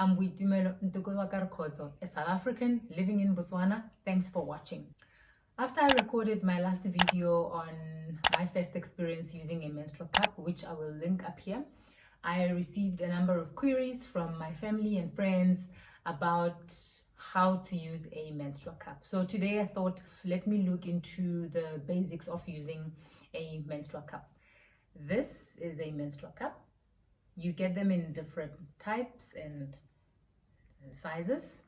I'm Boitumelo Ntoko, a South African living in Botswana. Thanks for watching. After I recorded my last video on my first experience using a menstrual cup, which I will link up here, I received a number of queries from my family and friends about how to use a menstrual cup. So today I thought, let me look into the basics of using a menstrual cup. This is a menstrual cup. You get them in different types and sizes.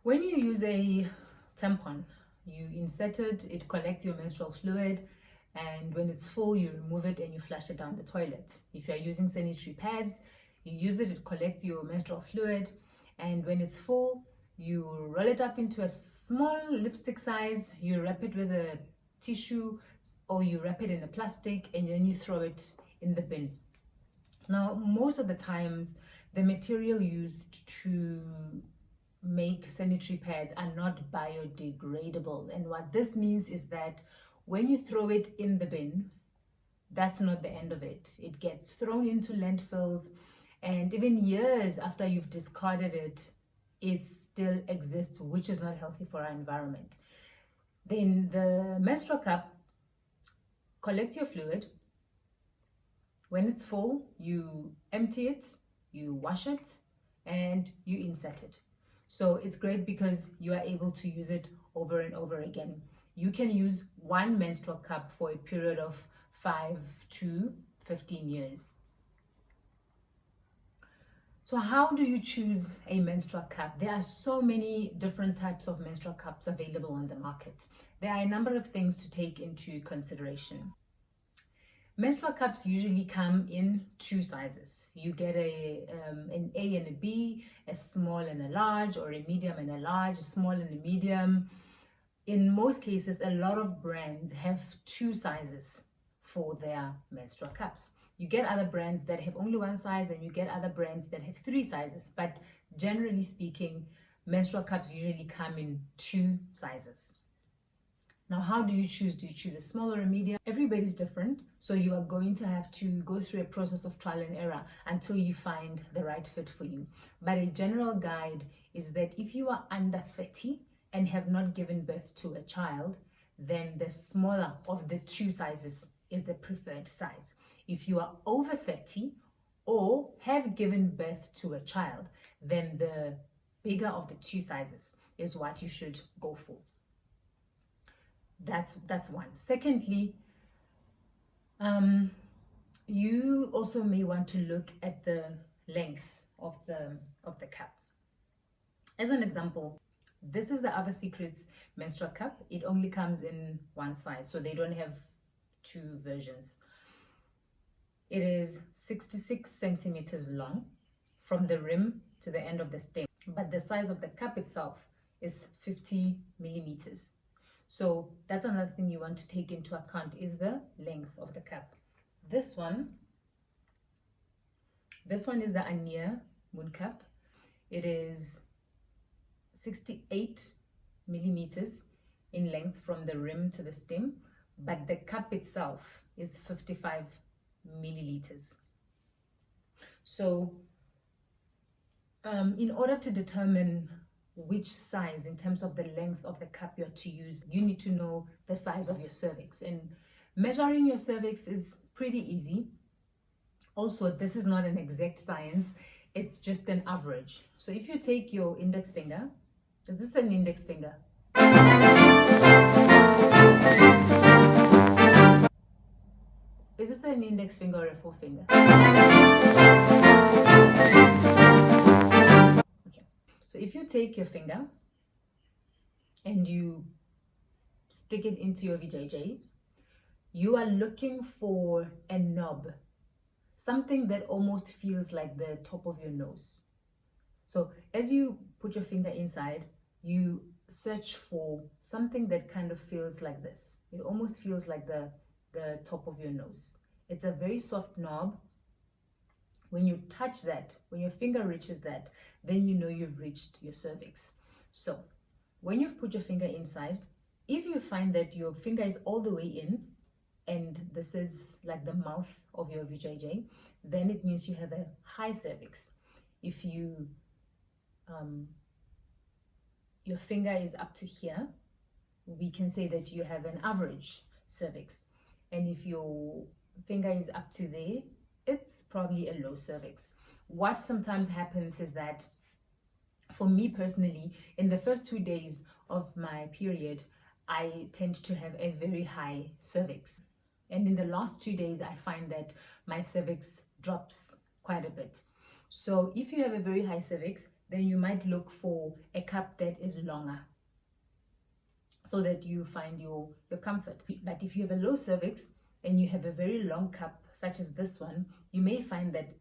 When you use a tampon, you insert it, it collects your menstrual fluid, and when it's full, you remove it and you flush it down the toilet. If you're using sanitary pads, you use it, it collects your menstrual fluid, and when it's full, you roll it up into a small lipstick size, you wrap it with a tissue or you wrap it in a plastic, and then you throw it in the bin. Now, most of the times, the material used to make sanitary pads are not biodegradable, and what this means is that when you throw it in the bin, that's not the end of it. It gets thrown into landfills, and even years after you've discarded it, it still exists, which is not healthy for our environment. Then the menstrual cup collects your fluid. When it's full, you empty it, you wash it, and you insert it. So it's great because you are able to use it over and over again. You can use one menstrual cup for a period of 5 to 15 years. So how do you choose a menstrual cup? There are so many different types of menstrual cups available on the market. There are a number of things to take into consideration. Menstrual cups usually come in two sizes. You get an A and a B, a small and a large, or a medium and a large, a small and a medium. In most cases, a lot of brands have two sizes for their menstrual cups. You get other brands that have only one size, and you get other brands that have three sizes. But generally speaking, menstrual cups usually come in two sizes. Now, how do you choose? Do you choose a small or a medium? Everybody's different, so you are going to have to go through a process of trial and error until you find the right fit for you. But a general guide is that if you are under 30 and have not given birth to a child, then the smaller of the two sizes is the preferred size. If you are over 30 or have given birth to a child, then the bigger of the two sizes is what you should go for. That's one. Secondly, you also may want to look at the length of the cup. As an example, this is the Other Secrets menstrual cup. It only comes in one size, so they don't have two versions. It is 66 centimeters long from the rim to the end of the stem, but the size of the cup itself is 50 millimeters. So that's another thing you want to take into account, is the length of the cup. This one is the Ania Moon Cup. It is 68 millimeters in length from the rim to the stem, but the cup itself is 55 milliliters. So in order to determine which size in terms of the length of the cup you're to use, you need to know the size of your cervix, and measuring your cervix is pretty easy. Also, this is not an exact science, it's just an average. So if you take your index finger, is this an index finger? Is this an index finger or a forefinger? Okay. So if you take your finger and you stick it into your VJJ, you are looking for a knob, something that almost feels like the top of your nose. So as you put your finger inside, you search for something that kind of feels like this. It almost feels like the top of your nose. It's a very soft knob. When you touch that, when your finger reaches that, then you know you've reached your cervix. So when you've put your finger inside, if you find that your finger is all the way in, and this is like the mouth of your vajayjay, then it means you have a high cervix. If you your finger is up to here, we can say that you have an average cervix. And if your finger is up to there, it's probably a low cervix. What sometimes happens is that, for me personally, in the first 2 days of my period, I tend to have a very high cervix. And in the last 2 days, I find that my cervix drops quite a bit. So if you have a very high cervix, then you might look for a cup that is longer, so that you find your comfort. But if you have a low cervix and you have a very long cup, such as this one, you may find that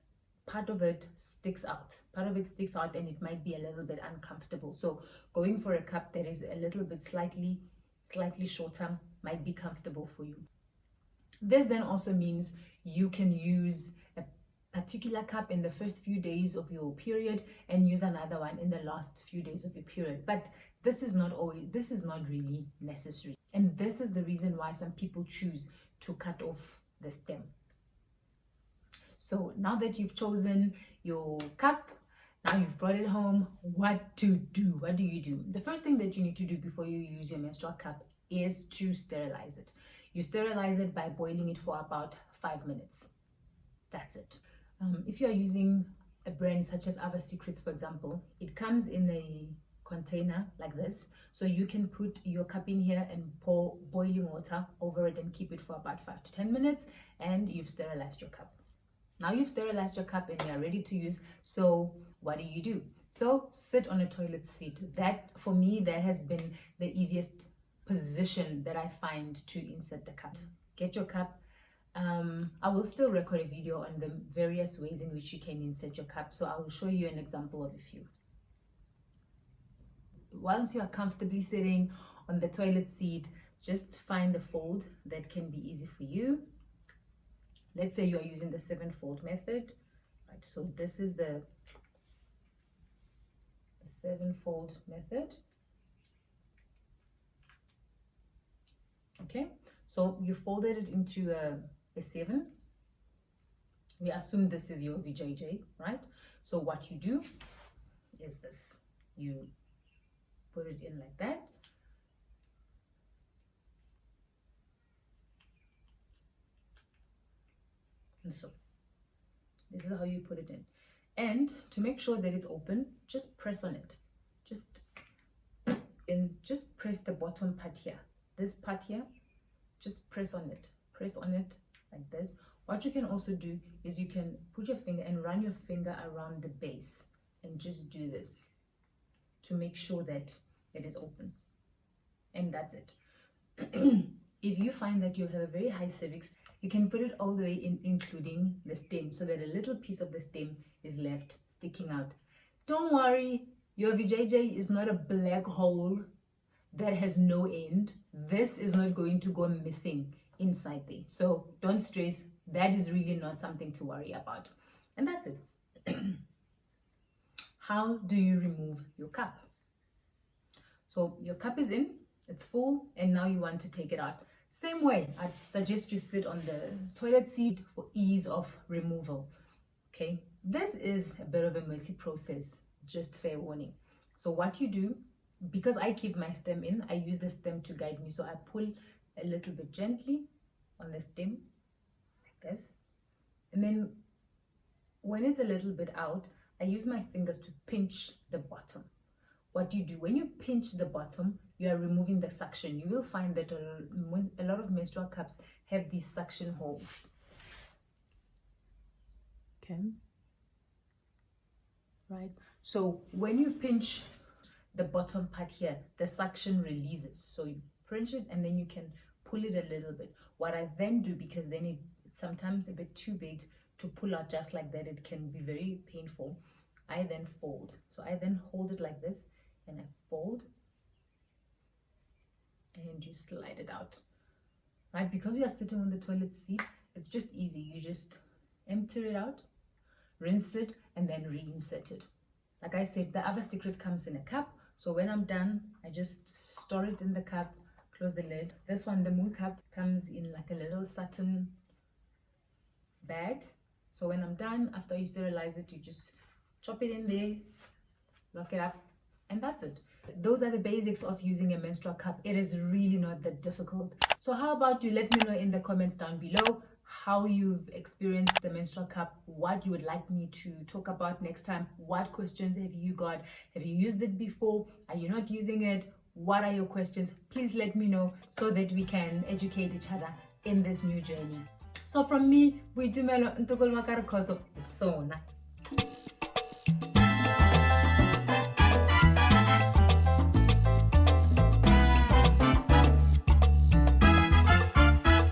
part of it sticks out. Part of it sticks out and it might be a little bit uncomfortable. So going for a cup that is a little bit slightly shorter might be comfortable for you. This then also means you can use a particular cup in the first few days of your period and use another one in the last few days of your period. But this is not really necessary. And this is the reason why some people choose to cut off the stem. So now that you've chosen your cup, now you've brought it home, what to do? What do you do? The first thing that you need to do before you use your menstrual cup is to sterilize it. You sterilize it by boiling it for about 5 minutes. That's it. If you are using a brand such as Ava Secrets, for example, it comes in a container like this, so you can put your cup in here and pour boiling water over it and keep it for about 5 to 10 minutes, and you've sterilized your cup. Now you've sterilized your cup and you're ready to use. So what do? So sit on a toilet seat. That, for me, that has been the easiest position that I find to insert the cup. Get your cup. I will still record a video on the various ways in which you can insert your cup, so I will show you an example of a few. Once you are comfortably sitting on the toilet seat, just find a fold that can be easy for you. Let's say you are using the 7-fold method, right? So this is the 7-fold method. Okay, so you folded it into a 7. We assume this is your vajayjay, right? So what you do is this. You put it in like that. And so this is how you put it in. And to make sure that it's open, just press on it. Just press the bottom part here. This part here, just press on it. Press on it like this. What you can also do is you can put your finger and run your finger around the base and just do this to make sure that it is open. And that's it. If you find that you have a very high cervix, you can put it all the way in, including the stem, so that a little piece of the stem is left sticking out. Don't worry, your vajayjay is not a black hole that has no end. This is not going to go missing inside there. So don't stress. That is really not something to worry about. And that's it. How do you remove your cup? So your cup is in, it's full, and now you want to take it out. Same way, I'd suggest you sit on the toilet seat for ease of removal. Okay, this is a bit of a messy process, just fair warning. So what you do, because I keep my stem in, I use the stem to guide me. So I pull a little bit gently on the stem, like this. And then when it's a little bit out, I use my fingers to pinch the bottom. What you do, when you pinch the bottom, you are removing the suction. You will find that a lot of menstrual cups have these suction holes. Okay. Right. So when you pinch the bottom part here, the suction releases. So you pinch it and then you can pull it a little bit. What I then do, because then it's sometimes a bit too big to pull out just like that, it can be very painful, I then fold. So I then hold it like this and I fold and you slide it out, right? Because you are sitting on the toilet seat, it's just easy. You just empty it out, rinse it, and then reinsert it. Like I said, the other secret comes in a cup. So when I'm done, I just store it in the cup, close the lid. This one, the moon cup, comes in like a little satin bag. So when I'm done, after you sterilize it, you just chop it in there, lock it up, and that's it. Those are the basics of using a menstrual cup. It is really not that difficult. So how about you let me know in the comments down below how you've experienced the menstrual cup, what you would like me to talk about next time, what questions have you got, have you used it before, are you not using it, what are your questions? Please let me know so that we can educate each other in this new journey. So from me, we do Sona.